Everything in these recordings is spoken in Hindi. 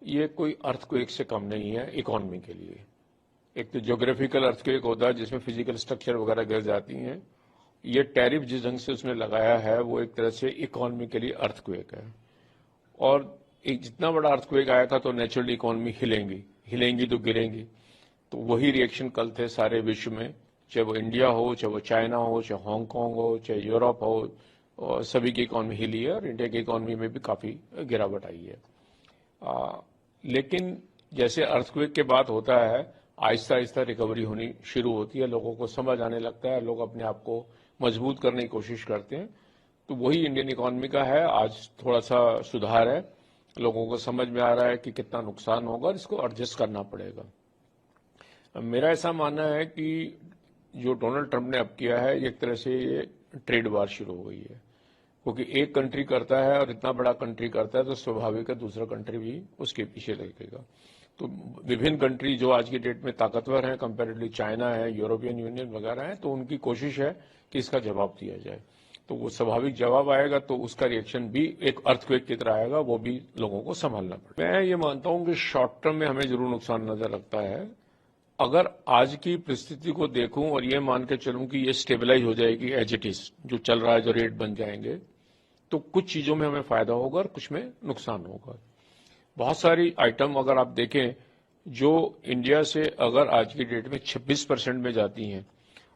ये कोई अर्थक्वेक से कम नहीं है इकोनॉमी के लिए। एक तो ज्योग्राफिकल अर्थक्वेक होता है जिसमें फिजिकल स्ट्रक्चर वगैरह गिर जाती हैं। ये टैरिफ जिस ढंग से उसने लगाया है वो एक तरह से इकोनॉमी के लिए अर्थक्वेक है। और एक जितना बड़ा अर्थक्वेक आया था तो नेचुरली इकोनॉमी हिलेंगी तो गिरेंगी। तो वही रिएक्शन कल थे सारे विश्व में, चाहे वो इंडिया हो, चाहे वो चाइना हो, चाहे हांगकांग हो, चाहे यूरोप हो, और सभी की इकोनॉमी हिली है और इंडिया की इकोनॉमी में भी काफ़ी गिरावट आई है। लेकिन जैसे अर्थक्वेक के बाद होता है आहिस्ता आहिस्ता रिकवरी होनी शुरू होती है, लोगों को समझ आने लगता है, लोग अपने आप को मजबूत करने की कोशिश करते हैं। तो वही इंडियन इकोनॉमी का है। आज थोड़ा सा सुधार है, लोगों को समझ में आ रहा है कि कितना नुकसान होगा और इसको एडजस्ट करना पड़ेगा। मेरा ऐसा मानना है कि जो डोनाल्ड ट्रंप ने अब किया है एक तरह से ये ट्रेड वार शुरू हो गई है, क्योंकि एक कंट्री करता है और इतना बड़ा कंट्री करता है तो स्वाभाविक है दूसरा कंट्री भी उसके पीछे लगेगा। तो विभिन्न कंट्री जो आज की डेट में ताकतवर हैं, कंपैरेटिवली चाइना है, यूरोपियन यूनियन वगैरह है, तो उनकी कोशिश है कि इसका जवाब दिया जाए। तो वो स्वाभाविक जवाब आएगा तो उसका रिएक्शन भी एक अर्थक्वेक की तरह आएगा, वो भी लोगों को संभालना पड़ेगा। मैं ये मानता हूं कि शॉर्ट टर्म में हमें जरूर नुकसान नजर लगता है। अगर आज की परिस्थिति को देखूं और ये मान के चलूं कि ये स्टेबलाइज हो जाएगी एज इट इज, जो चल रहा है जो रेट बन जाएंगे, तो कुछ चीजों में हमें फायदा होगा और कुछ में नुकसान होगा। बहुत सारी आइटम अगर आप देखें जो इंडिया से अगर आज की डेट में 26% में जाती हैं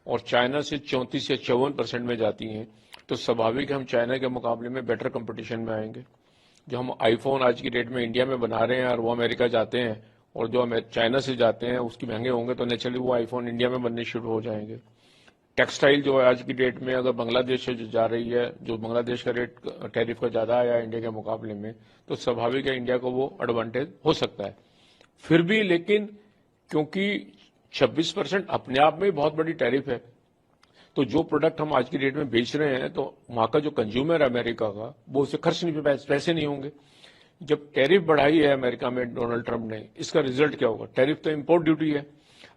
और चाइना से 34 या 54% में जाती हैं, तो स्वाभाविक हम चाइना के मुकाबले में बेटर कंपटीशन में आएंगे। जो हम आईफोन आज की डेट में इंडिया में बना रहे हैं और वो अमेरिका जाते हैं और जो चाइना से जाते हैं उसकी महंगे होंगे, तो नेचुरली वो आईफोन इंडिया में बनने शुरू हो जाएंगे। टेक्सटाइल जो है आज की डेट में अगर बांग्लादेश से जो जा रही है, जो बांग्लादेश का रेट टैरिफ का ज्यादा आया इंडिया के मुकाबले में, तो स्वाभाविक है इंडिया को वो एडवांटेज हो सकता है। फिर भी लेकिन क्योंकि 26% अपने आप में बहुत बड़ी टैरिफ है, तो जो प्रोडक्ट हम आज की डेट में बेच रहे हैं तो वहां का जो कंज्यूमर है अमेरिका का, वो उसे खर्च नहीं, पैसे नहीं होंगे। जब टैरिफ बढ़ाई है अमेरिका में डोनाल्ड ट्रंप ने, इसका रिजल्ट क्या होगा? टैरिफ तो इंपोर्ट ड्यूटी है।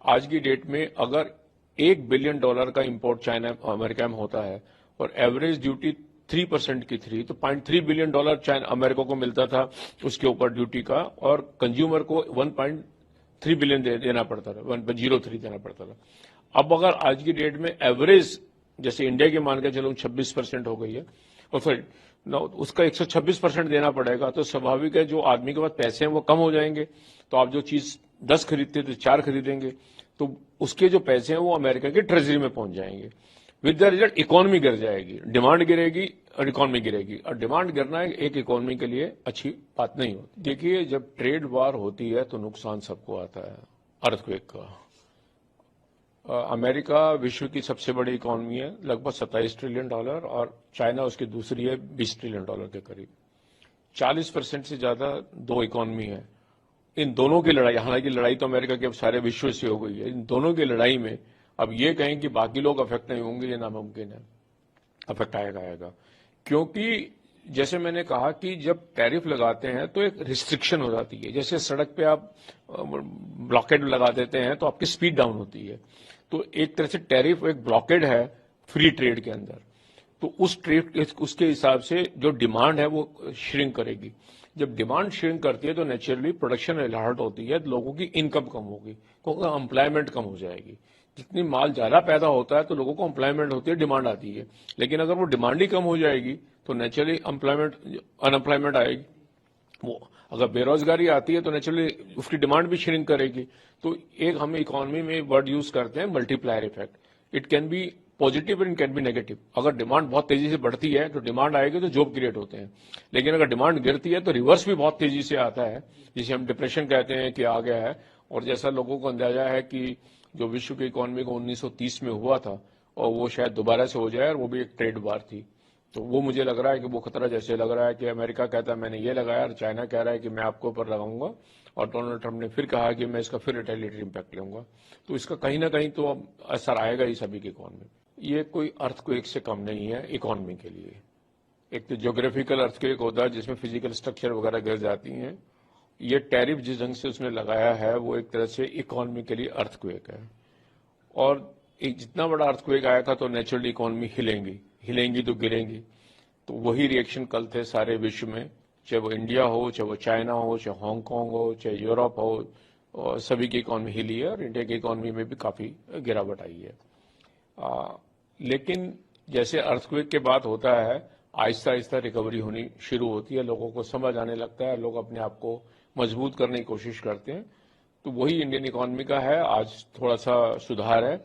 आज की डेट में अगर $1 बिलियन का इंपोर्ट चाइना अमेरिका में होता है और एवरेज ड्यूटी 3% की थी, तो $0.3 बिलियन चाइना अमेरिका को मिलता था उसके ऊपर ड्यूटी का, और कंज्यूमर को 1.3 बिलियन देना पड़ता था, 1.03 देना पड़ता था। अब अगर आज की डेट में एवरेज जैसे इंडिया की मान के चलो 26% हो गई है और फिर उसका 126% देना पड़ेगा, तो स्वाभाविक है जो आदमी के पास पैसे हैं वो कम हो जाएंगे। तो आप जो चीज 10 खरीदते तो 4 खरीदेंगे, तो उसके जो पैसे हैं वो अमेरिका की ट्रेजरी में पहुंच जाएंगे। विद द रिजल्ट इकोनॉमी गिर जाएगी, डिमांड गिरेगी और इकोनॉमी गिरेगी, और डिमांड गिरना एक इकोनॉमी के लिए अच्छी बात नहीं होती। देखिए, जब ट्रेड वार होती है तो नुकसान सबको आता है। अर्थक्वेक का अमेरिका विश्व की सबसे बड़ी इकोनॉमी है, लगभग $27 ट्रिलियन, और चाइना उसकी दूसरी है $20 ट्रिलियन के करीब। 40% से ज्यादा दो इकोनॉमी है। इन दोनों की लड़ाई, हालांकि लड़ाई तो अमेरिका के अब सारे विश्व से हो गई है, इन दोनों की लड़ाई में अब ये कहें कि बाकी लोग अफेक्ट नहीं होंगे, ये नामुमकिन है। अफेक्ट आएगा, क्योंकि जैसे मैंने कहा कि जब टैरिफ लगाते हैं तो एक रिस्ट्रिक्शन हो जाती है। जैसे सड़क पे आप ब्लॉकेड लगा देते हैं तो आपकी स्पीड डाउन होती है, तो एक तरह से टैरिफ एक ब्लॉकेड है फ्री ट्रेड के अंदर। तो उस ट्रेड उसके हिसाब से जो डिमांड है वो श्रिंक करेगी। जब डिमांड श्रिंक करती है तो नेचुरली प्रोडक्शन एलर्ट होती है, लोगों की इनकम कम होगी, क्योंकि एम्प्लॉयमेंट कम हो जाएगी। जितनी माल ज्यादा पैदा होता है तो लोगों को एम्प्लॉयमेंट होती है, डिमांड आती है। लेकिन अगर वो डिमांड ही कम हो जाएगी तो नेचुरली अनएम्प्लॉयमेंट आएगी। वो अगर बेरोजगारी आती है तो नेचुरली उसकी डिमांड भी श्रिंक करेगी। तो एक हम इकोनॉमी में वर्ड यूज करते हैं multiplier effect. It can be positive and can be negative. अगर डिमांड बहुत तेजी से बढ़ती है तो डिमांड आएगी तो जॉब क्रिएट होते हैं, लेकिन अगर डिमांड गिरती है तो रिवर्स भी बहुत तेजी से आता है, जिसे हम डिप्रेशन कहते हैं कि आ गया है। और जैसा लोगों को अंदाजा है कि जो विश्व की इकोनॉमी को 1930 में हुआ था और वो शायद दोबारा से हो जाए, और वो भी एक ट्रेड वार थी। तो वो मुझे लग रहा है कि वो खतरा जैसे लग रहा है कि अमेरिका कहता है मैंने ये लगाया और चाइना कह रहा है कि मैं आपके ऊपर लगाऊंगा, और डोनाल्ड ट्रंप ने फिर कहा कि मैं इसका फिर रिटेलिएटरी इंपैक्ट लूंगा। तो इसका कहीं ना कहीं तो अब असर आएगा ही सभी की इकोनॉमी। ये कोई अर्थक्वेक से कम नहीं है इकोनॉमी के लिए। एक तो ज्योग्राफिकल अर्थक्वेक होता है जिसमें फिजिकल स्ट्रक्चर वगैरह गिर जाती हैं। ये टैरिफ जिस ढंग से उसने लगाया है वो एक तरह से इकोनॉमी के लिए अर्थक्वेक है। और एक जितना बड़ा अर्थक्वेक आया था तो नेचुरली इकोनॉमी हिलेंगी तो गिरेंगी। तो वही रिएक्शन कल थे सारे विश्व में, चाहे वो इंडिया हो, चाहे वो चाइना हो, चाहे हांगकांग हो, चाहे यूरोप हो, और सभी की इकॉनमी हिली है और इंडिया की इकॉनमी में भी काफ़ी गिरावट आई है। लेकिन जैसे अर्थक्वेक के बाद होता है, आहिस्ता आहिस्ता रिकवरी होनी शुरू होती है, लोगों को समझ आने लगता है, लोग अपने आप को मजबूत करने की कोशिश करते हैं। तो वही इंडियन इकॉनमी का है। आज थोड़ा सा सुधार है,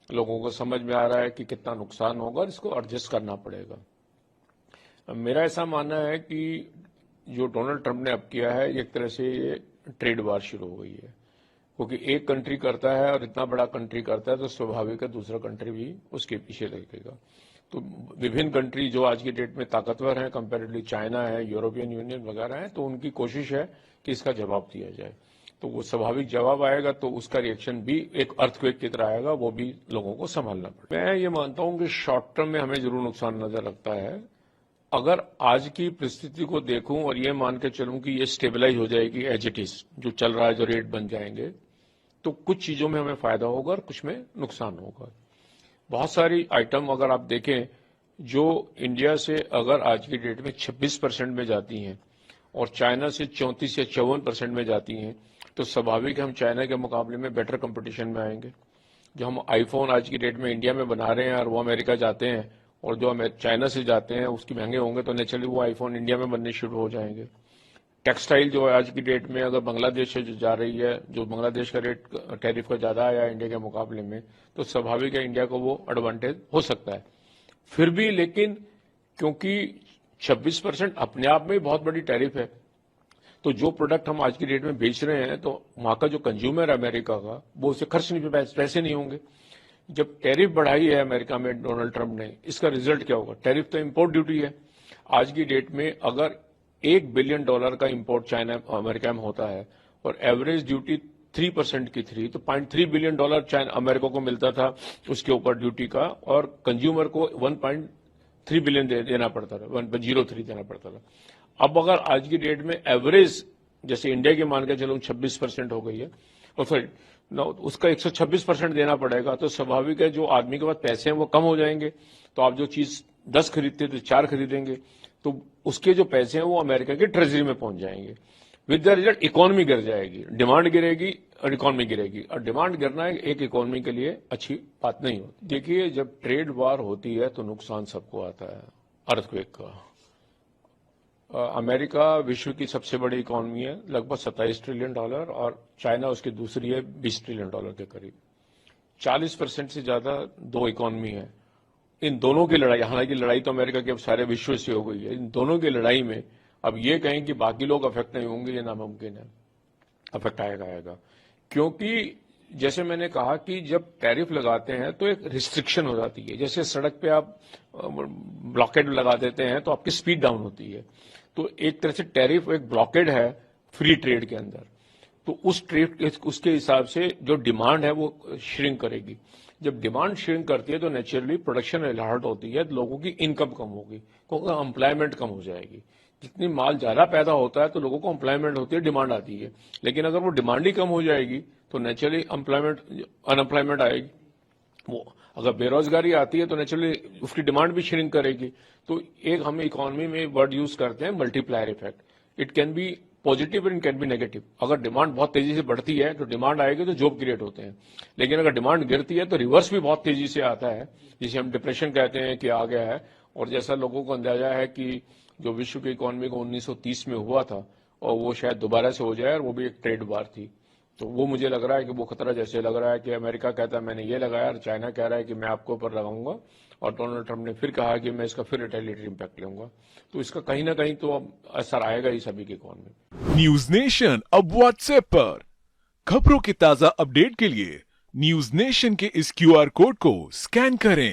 लोगों को समझ में आ रहा है कि कितना नुकसान होगा और इसको एडजस्ट करना पड़ेगा। मेरा ऐसा मानना है कि जो डोनाल्ड ट्रंप ने अब किया है, एक तरह से ये ट्रेड वार शुरू हो गई है, क्योंकि एक कंट्री करता है और इतना बड़ा कंट्री करता है तो स्वाभाविक है दूसरा कंट्री भी उसके पीछे लगेगा। तो विभिन्न कंट्री जो आज की डेट में ताकतवर हैं, कंपेरेटिवली चाइना है, यूरोपियन यूनियन वगैरह है, तो उनकी कोशिश है कि इसका जवाब दिया जाए। तो वो स्वाभाविक जवाब आएगा तो उसका रिएक्शन भी एक अर्थक्वेक की तरह आएगा, वो भी लोगों को संभालना पड़ेगा। मैं ये मानता हूं कि शॉर्ट टर्म में हमें जरूर नुकसान नजर लगता है। अगर आज की परिस्थिति को देखूं और ये मान के चलूं कि ये स्टेबलाइज हो जाएगी एज इट इज, जो चल रहा है, जो रेट बन जाएंगे, तो कुछ चीजों में हमें फायदा होगा और कुछ में नुकसान होगा। बहुत सारी आइटम अगर आप देखें जो इंडिया से अगर आज की डेट में 26% में जाती हैं और चाइना से 34 या 54% में जाती हैं, तो स्वाभाविक हम चाइना के मुकाबले में बेटर कंपटीशन में आएंगे। जो हम आईफोन आज की डेट में इंडिया में बना रहे हैं और वो अमेरिका जाते हैं, और जो चाइना से जाते हैं उसकी महंगे होंगे, तो नेचुरली वो आईफोन इंडिया में बनने शुरू हो जाएंगे। टेक्सटाइल जो है आज की डेट में अगर बांग्लादेश से जो जा रही है, जो बांग्लादेश का रेट टैरिफ का ज्यादा आया इंडिया के मुकाबले में, तो स्वाभाविक है इंडिया को वो एडवांटेज हो सकता है। फिर भी लेकिन क्योंकि 26% अपने आप में बहुत बड़ी टैरिफ है, तो जो प्रोडक्ट हम आज की डेट में बेच रहे हैं, तो वहां का जो कंज्यूमर है अमेरिका का, वो उसे खर्च नहीं, पैसे नहीं होंगे। जब टैरिफ बढ़ाई है अमेरिका में डोनाल्ड ट्रंप ने, इसका रिजल्ट क्या होगा? टैरिफ तो इंपोर्ट ड्यूटी है। आज की डेट में अगर $1 बिलियन का इंपोर्ट चाइना अमेरिका में होता है और एवरेज ड्यूटी 3% की थी, तो $0.3 बिलियन चाइना अमेरिका को मिलता था उसके ऊपर ड्यूटी का, और कंज्यूमर को 1.3 बिलियन देना पड़ता था, 1.03 देना पड़ता था। अब अगर आज की डेट में एवरेज जैसे इंडिया की मान के चलो 26% हो गई है, और फिर उसका 126% देना पड़ेगा, तो स्वाभाविक है जो आदमी के पास पैसे हैं वो कम हो जाएंगे। तो आप जो चीज 10 खरीदते तो 4 खरीदेंगे, तो उसके जो पैसे हैं वो अमेरिका की ट्रेजरी में पहुंच जाएंगे। विद द रिजल्ट इकोनॉमी गिर जाएगी, डिमांड गिरेगी और इकोनॉमी गिरेगी, और डिमांड गिरना एक इकोनॉमी के लिए अच्छी बात नहीं होती। देखिए, जब ट्रेड वार होती है तो नुकसान सबको आता है। अर्थक्वेक का अमेरिका विश्व की सबसे बड़ी इकोनॉमी है, लगभग $27 ट्रिलियन, और चाइना उसकी दूसरी है $20 ट्रिलियन के करीब। 40% से ज्यादा दो इकोनॉमी है। इन दोनों की लड़ाई, हालांकि लड़ाई तो अमेरिका की अब सारे विश्व से हो गई है, इन दोनों की लड़ाई में अब ये कहें कि बाकी लोग अफेक्ट नहीं होंगे, ये नामुमकिन है। अफेक्ट आएगा, क्योंकि जैसे मैंने कहा कि जब टैरिफ लगाते हैं तो एक रिस्ट्रिक्शन हो जाती है। जैसे सड़क पे आप ब्लॉकेड लगा देते हैं तो आपकी स्पीड डाउन होती है, तो एक तरह से टैरिफ एक ब्लॉकेड है फ्री ट्रेड के अंदर। तो उस ट्रेड उसके हिसाब से जो डिमांड है वो श्रिंक करेगी। जब डिमांड श्रिंक करती है तो नेचुरली प्रोडक्शन रिहार्ट होती है, तो लोगों की इनकम कम होगी, क्योंकि एम्प्लॉयमेंट कम हो जाएगी। जितनी माल ज्यादा पैदा होता है तो लोगों को एम्प्लॉयमेंट होती है, डिमांड आती है। लेकिन अगर वो डिमांड ही कम हो जाएगी तो नेचुरली अनएम्प्लॉयमेंट आएगी। वो अगर बेरोजगारी आती है तो नेचुरली उसकी डिमांड भी श्रिंक करेगी। तो एक हम इकोनॉमी में वर्ड यूज करते हैं multiplier effect. It can be positive and can be negative. अगर डिमांड बहुत तेजी से बढ़ती है तो डिमांड आएगी तो जॉब क्रिएट होते हैं, लेकिन अगर डिमांड गिरती है तो रिवर्स भी बहुत तेजी से आता है, जिसे हम डिप्रेशन कहते हैं कि आ गया है। और जैसा लोगों को अंदाजा है कि जो विश्व की इकोनॉमी को 1930 में हुआ था और वो शायद दोबारा से हो जाए, और वो भी एक ट्रेड वार थी। तो वो मुझे लग रहा है कि वो खतरा जैसे लग रहा है कि अमेरिका कहता है मैंने ये लगाया और चाइना कह रहा है कि मैं आपको ऊपर लगाऊंगा, और डोनाल्ड ट्रंप ने फिर कहा कि मैं इसका फिर रिटेलिएटरी इंपैक्ट लूंगा। तो इसका कहीं ना कहीं तो असर आएगा ही सभी की इकोनॉमी। न्यूज नेशन अब व्हाट्सएप पर खबरों के ताजा अपडेट के लिए न्यूज नेशन के इस QR कोड को स्कैन करें